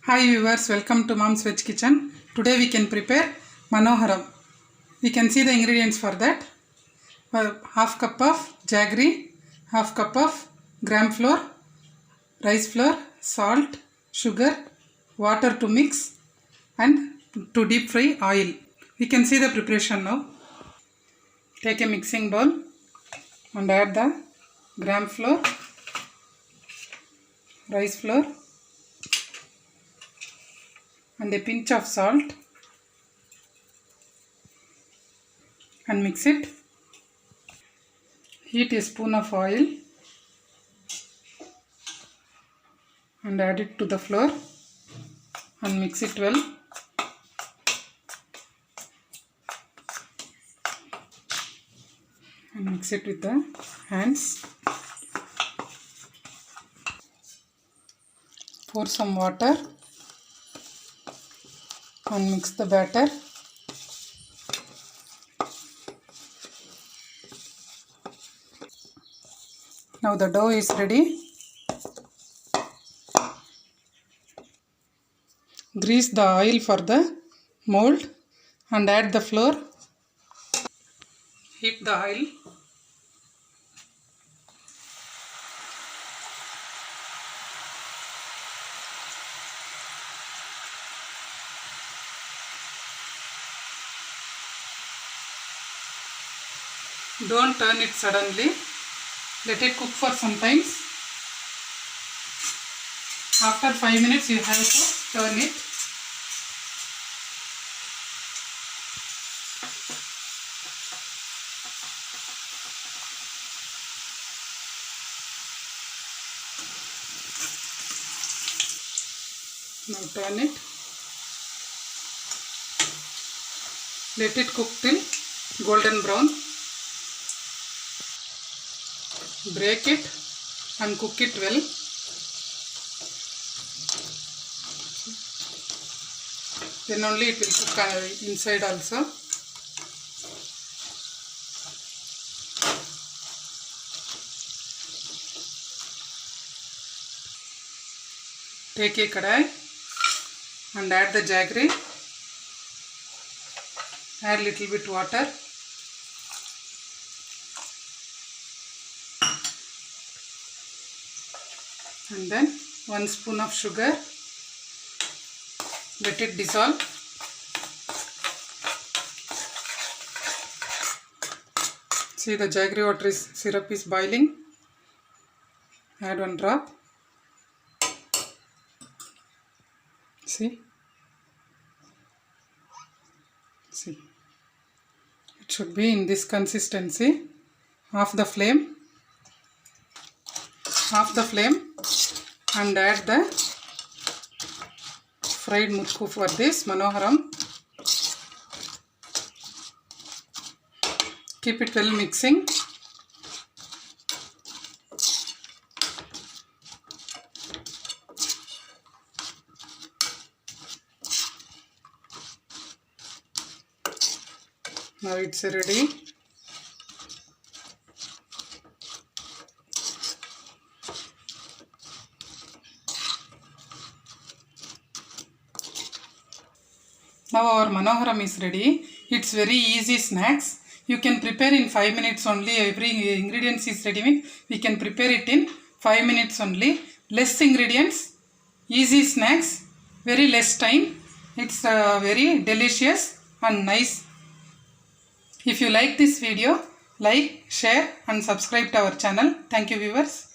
Hi viewers, welcome to Mom's Veg Kitchen. Today we can prepare Manoharam. We can see the ingredients for that. Half cup of jaggery, half cup of gram flour, rice flour, salt, sugar, water to mix and to deep fry oil. We can see the preparation now. Take a mixing bowl and add the gram flour, rice flour and a pinch of salt and mix it. Heat a spoon of oil and add it to the flour and mix it well. And mix it with the hands. Pour some water and mix the batter. Now the dough is ready. Grease the oil for the mold and add the flour. Heat the oil. Don't turn it suddenly. Let it cook for some time. After 5 minutes you have to turn it. Now turn it. Let it cook till golden brown. Break it and cook it well. Then only it will cook inside also. Take a kadai and add the jaggery. Add little bit water. And then 1 spoon of sugar. Let it dissolve. See, the jaggery water syrup is boiling. Add 1 drop. See, it should be in this consistency. Off the flame and add the fried mutku for this Manoharam. Keep it well mixing. Now it's ready. Now our Manoharam is ready. It's very easy snacks. You can prepare in 5 minutes only. Every ingredients is ready. We can prepare it in 5 minutes only. Less ingredients, easy snacks, very less time. It's very delicious and nice. If you like this video, like, share and subscribe to our channel. Thank you viewers.